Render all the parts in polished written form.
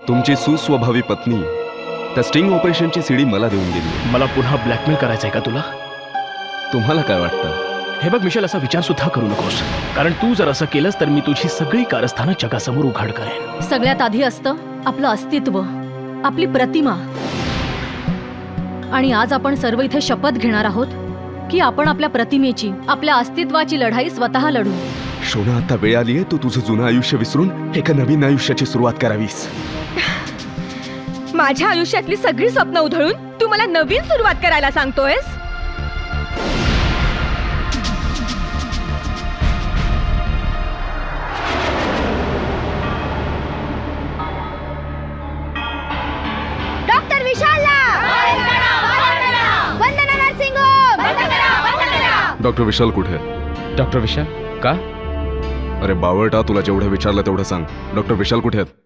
तुमची सुस्वभावी पत्नी त्या स्टिंग ऑपरेशनची सीडी मला देऊन दिली. मला पुन्हा ब्लॅकमेल करायचंय का तुला? तुम्हाला काय वाटतं? हे बघ मिशेल, असा विचार सुद्धा करू नकोस, कारण तू जर असं केलंस तर मी तुझी सगळी कारस्थानं जगासमोर उघाड करेन. सगळ्यात आधी असतं आपलं अस्तित्व, आपली प्रतिमा. आणि आज आपण सर्व इथे शपथ घेणार आहोत की आपण आपल्या प्रतिमेची, आपल्या अस्तित्वाची लढाई स्वतः लढू. शोना, आता वेळ आली आहे तू तुझं जुनं आयुष्य विसरून एका नवीन आयुष्याची सुरुवात करावीस. माझ्या आयुष्यातली सगळी स्वप्न उधळून तू मला नवीन सुरुवात करायला सांगतोयस? डॉक्टर विशालला वंदना नर्सिंग होम. डॉक्टर विशाल कुठे? डॉक्टर विशाल का? अरे बावळटा, तुला जेवढं विचारलं तेवढं सांग. डॉक्टर विशाल कुठे आहेत?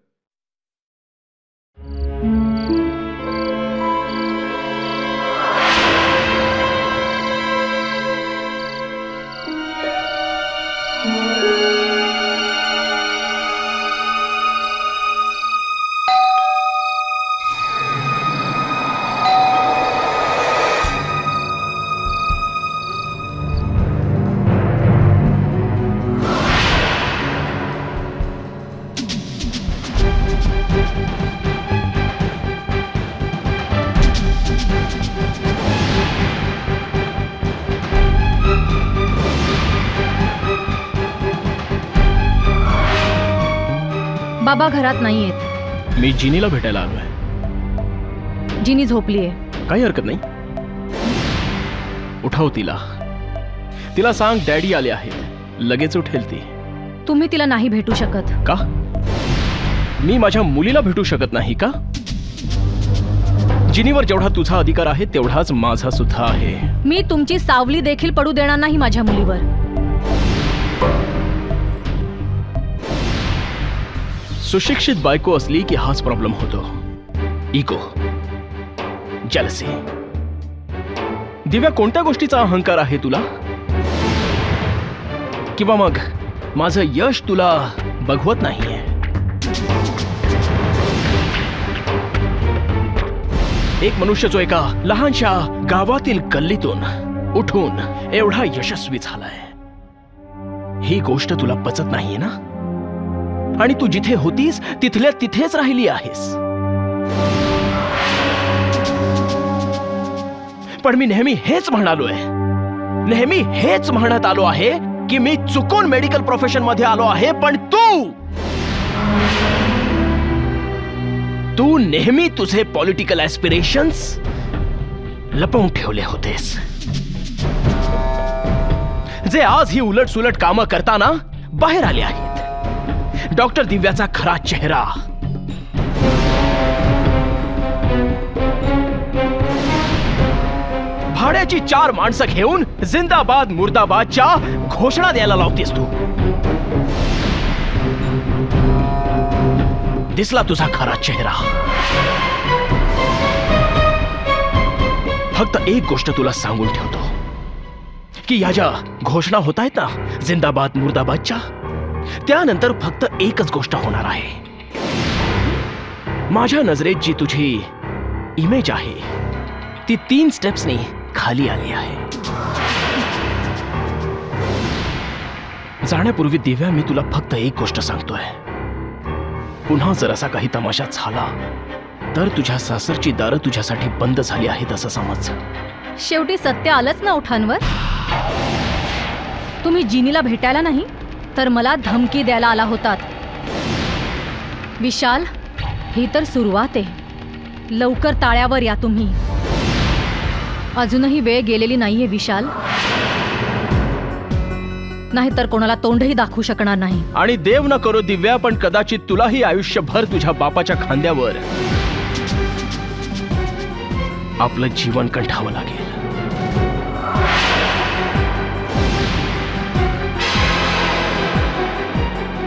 बाबा घरात नाहीयेत. मी जिनीला भेटायला आलोय. जिनी झोपलीये. काही हरकत नाही, उठाव तिला. तिला सांग डॅडी आले आहेत, लगेच उठेल ती. तुम्ही तिला नाही भेटू शकत. का? मी माझ्या मुलीला भेटू शकत नाही का? जिनीवर जेवढा तुझा अधिकार आहे तेवढाच माझा सुद्धा आहे. मी तुमची सावली देखील पडू देणार नाही माझ्या मुलीवर. सुशिक्षित बायको असली की हाच प्रॉब्लेम होतो. Ego, jealousy. दिव्या, कोणत्या गोष्टीचा अहंकार आहे तुला? किंवा मग माझं यश तुला बघवत नाहीये? एक मनुष्य जो एका लहानशा गावातील गल्लीतून उठून एवढा यशस्वी झालाय, ही गोष्ट तुला पचत नाहीये ना? आणि तू जिथे होतीस तिथल्या तिथेच राहिली आहेस. पण मी नेहमी हेच म्हणालोय, नेहमी हेच म्हणत आलो आहे की मी चुकून मेडिकल प्रोफेशन मध्ये आलो आहे. पण तू नेहमी तुझे पॉलिटिकल ऍस्पिरेशन्स लपवून ठेवले होतेस, जे आज ही उलट सुलट कामं करताना बाहेर आले आहेत. डॉक्टर दिव्याचा खरा चेहरा. भाड्याची 4 माणसं घेऊन जिंदाबाद मुर्दाबादच्या घोषणा द्यायला लावतेस तू. दिसला तुझा खरा चेहरा. फक्त एक गोष्ट तुला सांगून ठेवतो की या ज्या घोषणा होत आहेत ना जिंदाबाद मुर्दाबादच्या, त्यानंतर फक्त एकच गोष्ट होणार आहे. माझ्या नजरेत जी तुझी इमेज आहे ती 3 स्टेप्सनी खाली आली आहे. जाण्यापूर्वी दिव्या, मी तुला फक्त एक गोष्ट सांगतोय. पुन्हा जर असा काही तमाशा झाला तर तुझ्या सासरची दारं तुझ्यासाठी बंद झाली आहेत असं समज. शेवटी सत्य आलंच ना ओठांवर. तुम्ही जिनीला भेटायला नाही तर मला धमकी द्यायला आला होतात. विशाल, ही तर सुरुवात आहे. लवकर ताळ्यावर या तुम्ही. अजूनही वेळ गेलेली नाहीये विशाल, नाहीतर कोणाला तोंडही दाखवू शकणार नाही. आणि देव न करो दिव्या, पण कदाचित तुलाही आयुष्यभर तुझ्या बापाच्या खांद्यावर आपलं जीवन कंठावं लागेल.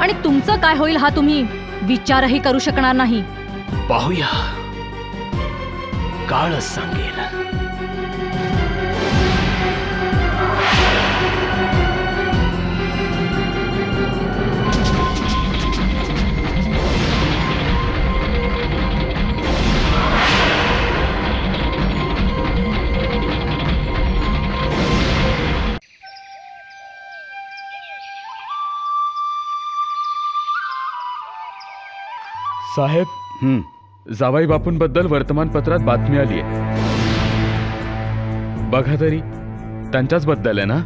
आणि तुमचं काय होईल हा तुम्ही विचारही करू शकणार नाही. पाहूया, काळच सांगेल. साहेब, जावाई बापूंबद्दल वर्तमानपत्रात बातमी आली आहे. बघा तरी, त्यांच्याच बद्दल आहे ना?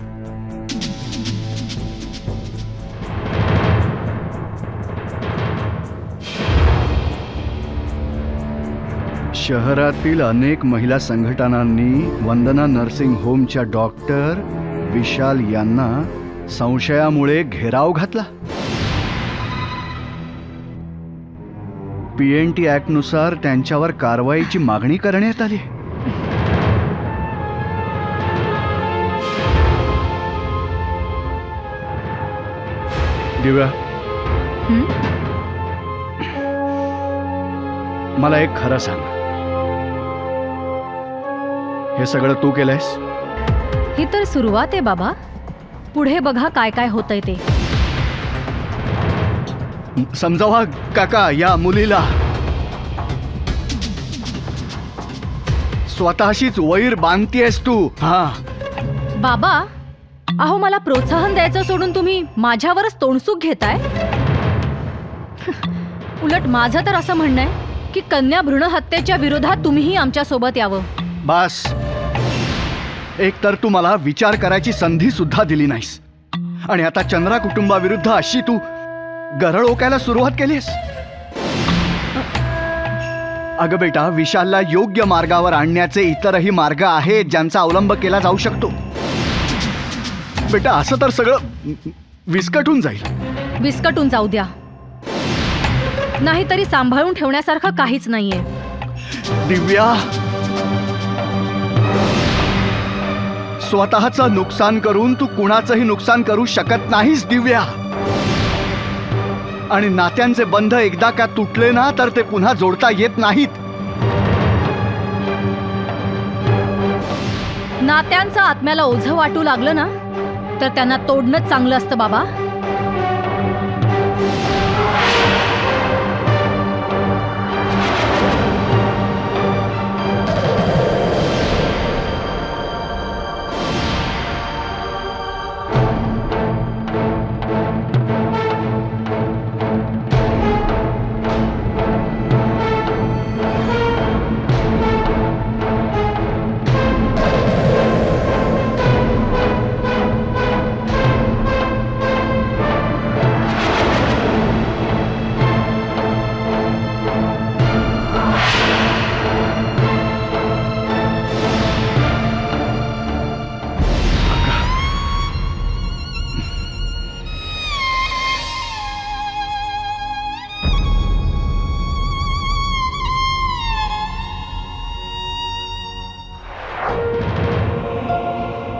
शहरातील अनेक महिला संघटनांनी वंदना नर्सिंग होमच्या डॉक्टर विशाल यांना संशयामुळे घेराव घातला. PNT ॲक्टनुसार त्यांच्यावर कारवाईची मागणी करण्यात आली. दिव्या, मला एक खरं सांग, हे सगळं तू केलंयस? ही तर सुरुवात आहे बाबा. पुढे बघा काय काय होतंय ते. समजावा काका या मुलीला. स्वतःशीच वैर बांधतीयस तू. हा बाबा, अहो मला प्रोत्साहन द्यायचं सोडून तुम्ही माझ्यावरच तोंडसूक घेताय. उलट माझं तर असं म्हणणं आहे की कन्या भ्रूण हत्येच्या विरोधात तुम्हीही आमच्या सोबत यावं. बस, एक तर तू मला विचार करायची संधी सुद्धा दिली नाहीस, आणि आता चंद्रा कुटुंबाविरुद्ध अशी तू गरळ ओकायला सुरुवात केलीस. अगं बेटा, विशालला योग्य मार्गावर आणण्याचे इतरही मार्ग आहेत ज्यांचा अवलंब केला जाऊ शकतो. बेटा, असं तर सगळं विस्कटून जाईल. विस्कटून जाऊ द्या, नाहीतरी सांभाळून ठेवण्यासारखं काहीच नाहीये. दिव्या, स्वतःचं नुकसान करून तू कुणाचंही नुकसान करू शकत नाहीस दिव्या. आणि नात्यांचे बंध एकदा का तुटले ना तर ते पुन्हा जोडता येत नाहीत. नात्यांचं आत्म्याला ओझं वाटू लागलं ना तर त्यांना तोडणंच चांगलं असतं बाबा.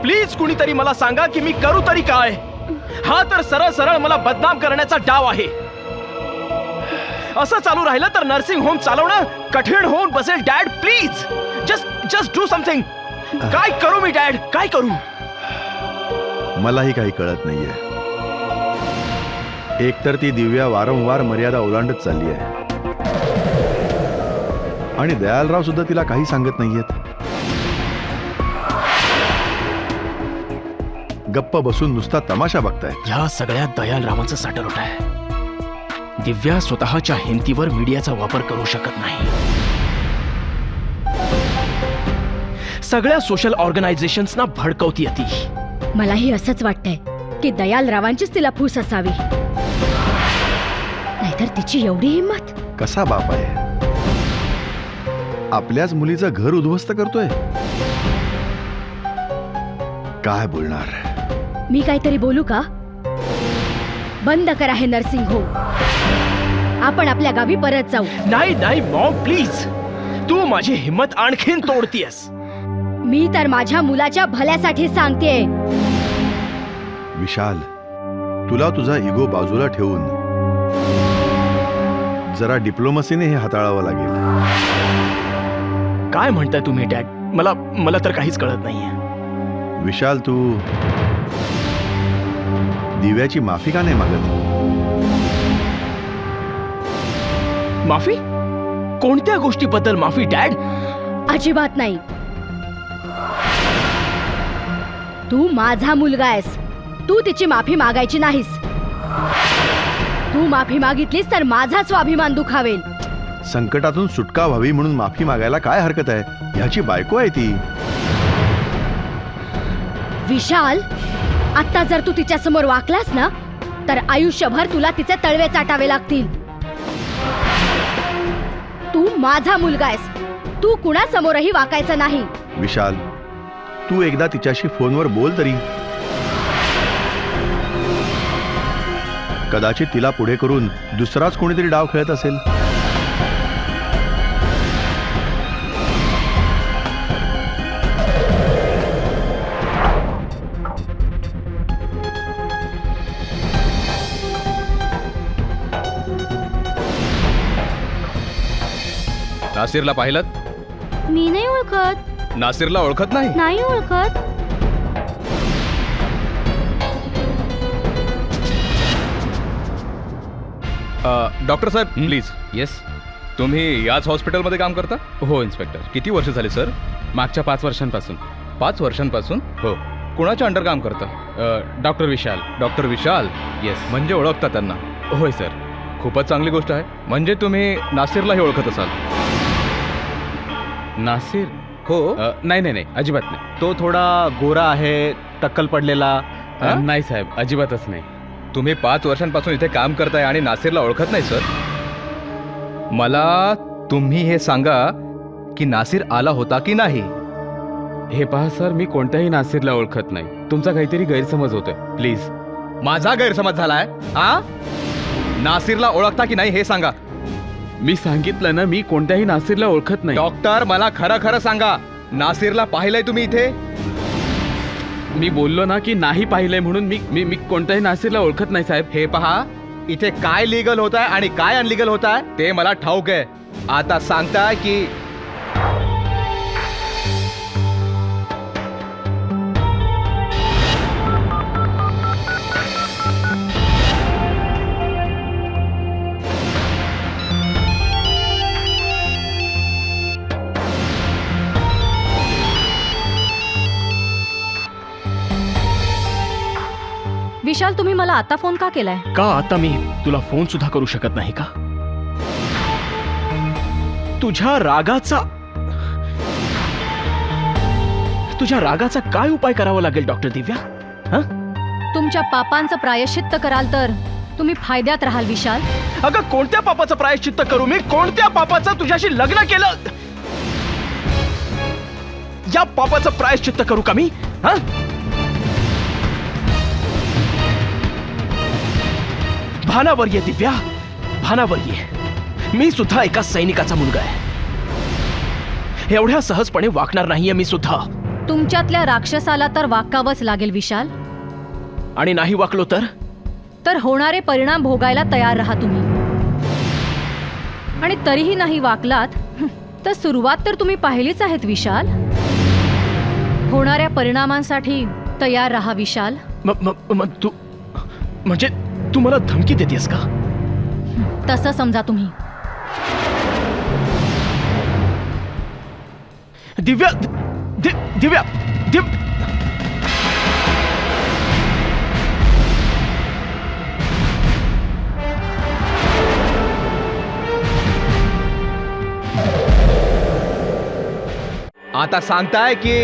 प्लीज कुणीतरी मला सांगा की मी करू तरी काय. हा तर सरळ सरळ मला बदनाम करण्याचा डाव आहे. असं चालू राहिलं तर नर्सिंग होम चालवणं कठीण होऊन बसेल. Dad, please just do something. काय करू मी डॅड, काय करू? मलाही काही कळत नाहीये. एकतर ती दिव्या वारंवार मर्यादा ओलांडत चालली आहे, आणि दयालराव सुद्धा तिला काही सांगत नाहीयेत. गप्प बसून नुसता तमाशा बघतायत. ह्या सगळ्या दयालरावांचं साठलोट आहे. दिव्या स्वतःच्या हिमतीवर मीडियाचा वापर करू शकत नाही. सगळ्या सोशल ऑर्गनायझेशन्सना भडकवतीये ती. मलाही असंच वाटतंय की दयालरावांचीच तिला फूस असावी, नाहीतर तिची एवढी हिंमत. कसा बाप आहे, आपल्याच मुलीचं घर उद्ध्वस्त करतोय. काय बोलणार? मी काहीतरी बोलू का? बंद करा हे नर्सिंग होम. आपण आपल्या गावी परत जाऊ. नाही नाही मॉम प्लीज, तू माझी हिम्मत आणखीन तोडतीयस. मी तर माझ्या मुलाच्या भल्यासाठी सांगतेय. विशाल, तुला तुझा इगो बाजूला ठेवून जरा डिप्लोमसीने हे हाताळावं लागेल. काय म्हणताय तुम्ही डॅड? मला तर काहीच कळत नाहीये. विशाल, तू दिव्याची माफी का नाही मागत? माफी? कोणत्या गोष्टीबद्दल माफी डॅड? अजिबात नाही. तू माझा मुलगा आहेस. तू तिची माफी मागायची नाहीस. तू माफी मागितलीस तर माझा स्वाभिमान दुखावेल. संकटातून सुटका व्हावी म्हणून माफी मागायला काय हरकत आहे? ह्याची बायको आहे ती. विशाल, आता जर तू तिच्या समोर वाकलास ना तर आयुष्यभर तुला तिचे तळवे चाटावे लागतील. तू माझा मुलगा आहेस. तू कुणासमोरही वाकायचं नाही. विशाल, तू एकदा तिच्याशी फोनवर बोल तरी. कदाचित तिला पुढे करून दुसराच कोणीतरी डाव खेळत असेल. नासिरला पाहिलं? मी नाही ओळखत. नासिरला ओळखत नाही? नाही ओळखत. डॉक्टर साहेब प्लीज. येस. तुम्ही याच हॉस्पिटलमध्ये काम करता? हो इन्स्पेक्टर. किती वर्ष झाले सर? मागच्या 5 वर्षांपासून. 5 वर्षांपासून? हो. कुणाच्या अंडर काम करता? डॉक्टर विशाल. डॉक्टर विशाल? येस. म्हणजे ओळखता त्यांना? होय सर. खूपच चांगली गोष्ट आहे. म्हणजे तुम्ही नासिरलाही ओळखत असाल? नासिर? हो. नाही नाही नाही, अजिबात नाही. तो थोडा गोरा आहे, टक्कल पडलेला. नाही साहेब, अजिबातच नाही. तुम्ही 5 वर्षांपासून इथे काम करताय आणि नासिरला ओळखत नाही सर? मला तुम्ही हे सांगा की नासिर आला होता की नाही? हे पहा सर, मी कोणत्याही नासिरला ओळखत नाही. तुमचा काहीतरी गैरसमज होतोय. प्लीज. माझा गैरसमज झालाय? नासिरला ओळखता की नाही हे सांगा. मी सांगितलं ना, मी कोणत्याही नासिरला ओळखत नाही. डॉक्टर, मला खरं खरं सांगा, नासिरला पाहिलंय तुम्ही इथे? मी बोललो ना की नाही पाहिलंय म्हणून. मी कोणत्याही नासिरला ओळखत नाही साहेब. हे पहा, इथे काय लिगल होत आहे आणि काय अनलिगल होत आहे ते मला ठाऊक आहे. आता सांगताय की विशाल, तुम्ही मला आता फोन का केलाय? का आता मी तुला फोन सुद्धा करू शकत नाही का? तुझ्या रागाचा काय उपाय करावा लागेल डॉक्टर दिव्या? तुमच्या पापांचं प्रायश्चित्त कराल तर तुम्ही फायद्यात राहाल विशाल. अगं, कोणत्या पापाचं प्रायश्चित्त करू मी? कोणत्या पापाचं तुझ्याशी लग्न केलं? या पापाचं प्रायश्चित्त करू का मी? भानावर ये दिव्या, भानावर ये. मी सुद्धा एका सैनिकाचा मुलगा आहे. एवढ्या सहजपणे वागणार नाहीये मी सुद्धा. तुमच्यातल्या राक्षसाला तर वाकावंच लागेल विशाल. आणि नाही वाकलो तर होणारे परिणाम भोगायला तयार राहा तुम्ही. आणि तरीही नाही वाकलात तर सुरुवात तर तुम्ही पाहिलीच आहेत विशाल. होणाऱ्या परिणामांसाठी तयार राहा विशाल. तू म्हणजे तू मला धमकी देतेस का? तसं समजा तुम्ही. दिव्या, दिव्या, आता सांगताय की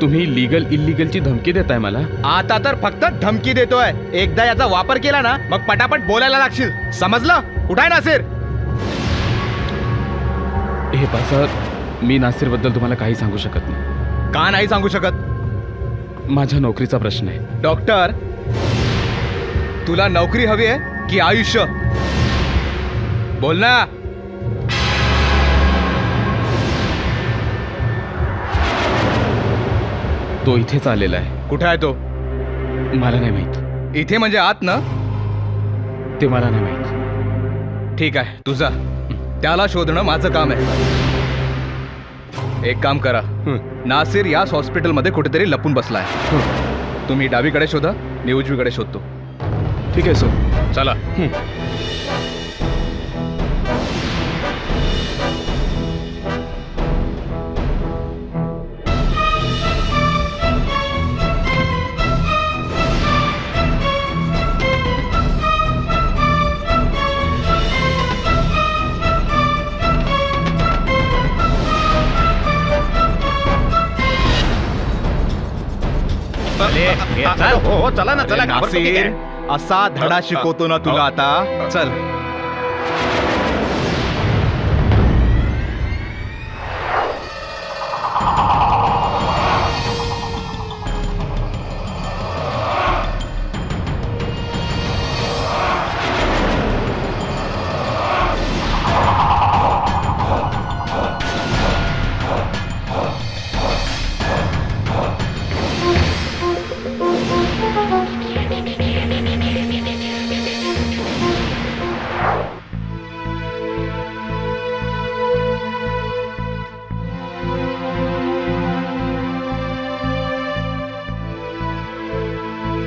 तुम्ही लीगल इलिगलची धमकी देताय मला? आता तर फक्त धमकी देतोय. एकदा याचा वापर केला ना मग पटापट बोलायला लागशील. समजलं? कुठाय नासिर? हे पासर, मी नासिर बद्दल तुम्हाला काही सांगू शकत नाही. का नाही सांगू शकत? माझ्या नोकरीचा प्रश्न आहे. डॉक्टर, तुला नोकरी हवी आहे की आयुष्य? बोल ना. तो इथेच आलेला आहे. कुठे आहे तो? मला नाही माहित. इथे म्हणजे आत ना? ते मला नाही माहित. ठीक आहे, तुझा त्याला शोधणं माझं काम आहे. एक काम करा, नासिर याच हॉस्पिटलमध्ये कुठेतरी लपून बसलाय. तुम्ही डावीकडे शोधा, मी उजवीकडे शोधतो. ठीक आहे सर. चला. हो चला ना, चला. नासिर, असा धडा शिकवतो ना तुला आता. चल.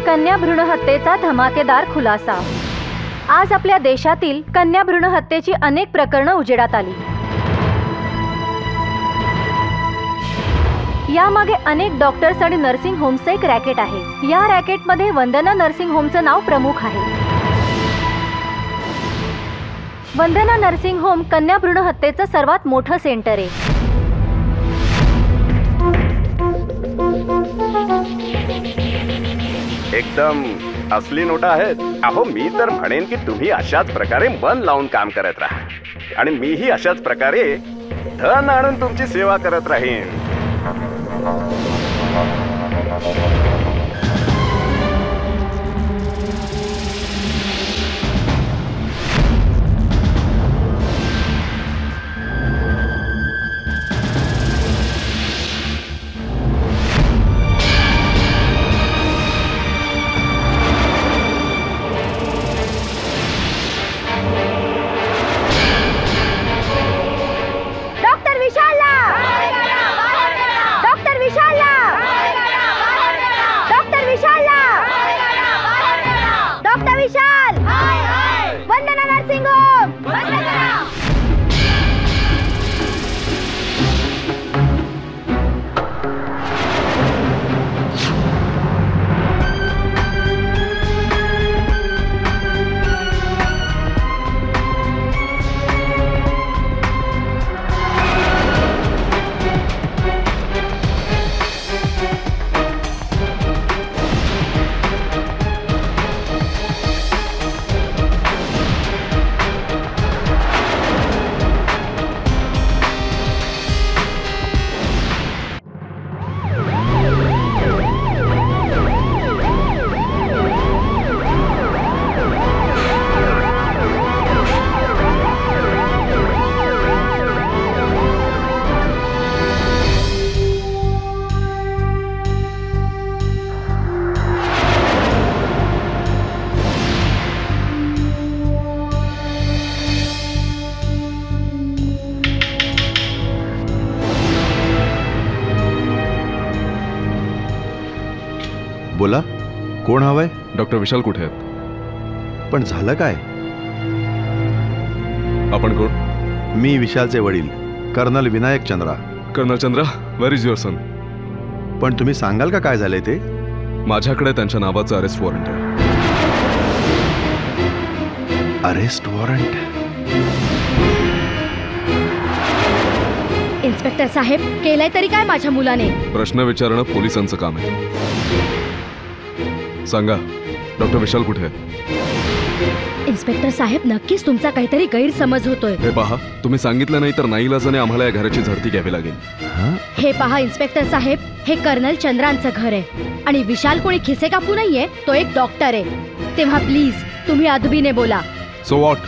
कन्या भ्रूण हत्येचा धमाकेदार खुलासा. आज आपल्या देशातील कन्या भ्रूण हत्येची अनेक प्रकरणं उजेडात आली. यामागे अनेक डॉक्टर्स आणि नर्सिंग होमचं एक रॅकेट आहे. या रॅकेटमध्ये वंदना नर्सिंग होमचं नाव प्रमुख आहे. वंदना नर्सिंग होम कन्या भ्रूण हत्येचं सर्वात मोठं सेंटर आहे. एकदम असली नोटा आहेत. अहो, मी तर म्हणेन की तुम्ही अशाच प्रकारे मन लावून काम करत राहा आणि मीही अशाच प्रकारे धन आणून तुमची सेवा करत राहीन. बोला, कोण हवंय? डॉक्टर विशाल कुठे आहेत? पण झालं काय? आपण कोण? मी विशालचे वडील, colonel Vinayak Chandra. Colonel Chandra, where is your son? पण तुम्ही सांगाल का काय झालंय ते? माझ्याकडे त्यांच्या नावाचं अरेस्ट वॉरंट आहे. Arrest warrant? इन्स्पेक्टर साहेब, केलंय तरी काय माझ्या मुलाने? प्रश्न विचारणं पोलिसांचं काम आहे. सांगा, डॉक्टर विशाल कुठे आहे? इन्स्पेक्टर साहेब, नक्कीच तुमचा काहीतरी गैरसमज होतोय. हे पहा, तुम्ही सांगितलं नाही तर नाईलाजाने आम्हाला या घराची झडती घ्यावी लागेल. हे पहा इन्स्पेक्टर साहेब, हे कर्नल चंद्रांचं घर आहे आणि विशाल कोणी खिसे कापू नाहीये, तो एक डॉक्टर आहे. तेव्हा प्लीज तुम्ही अदबीने बोला. So what?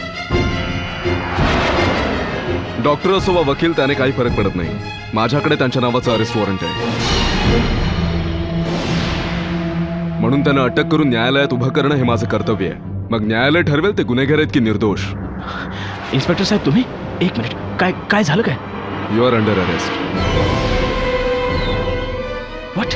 डॉक्टर असो वा वकील, त्याने काही फरक पडत नाही. माझ्याकडे त्यांच्या नावाचं अरेस्ट वॉरंट आहे, म्हणून त्यांना अटक करून न्यायालयात उभं करणं हे माझं कर्तव्य आहे. मग न्यायालय ठरवेल ते गुन्हेगार आहेत की निर्दोष. इन्स्पेक्टर साहेब, तुम्ही एक मिनिट, काय काय झालं काय? You are under arrest. What?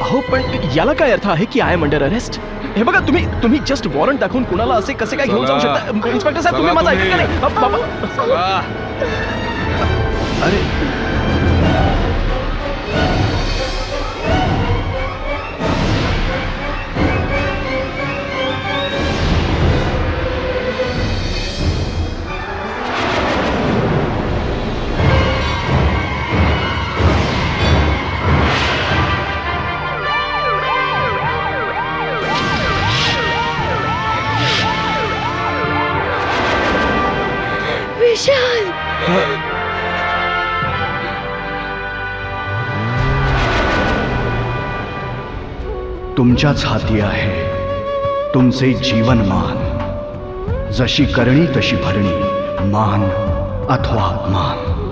अहो पण याला काय अर्थ आहे की आय एम अंडर अरेस्ट? हे बघा, तुम्ही जस्ट वॉरंट दाखवून कुणाला असे कसे काय घेऊन जाऊ शकता? इन्स्पेक्टर साहेब, तुम्ही माझं ऐकत का नाही? बाबा, अरे विशाल, तुमच्याच हाती आहे तुमचे जीवनमान. जशी करणी तशी भरणी, मान अथवा अपमान.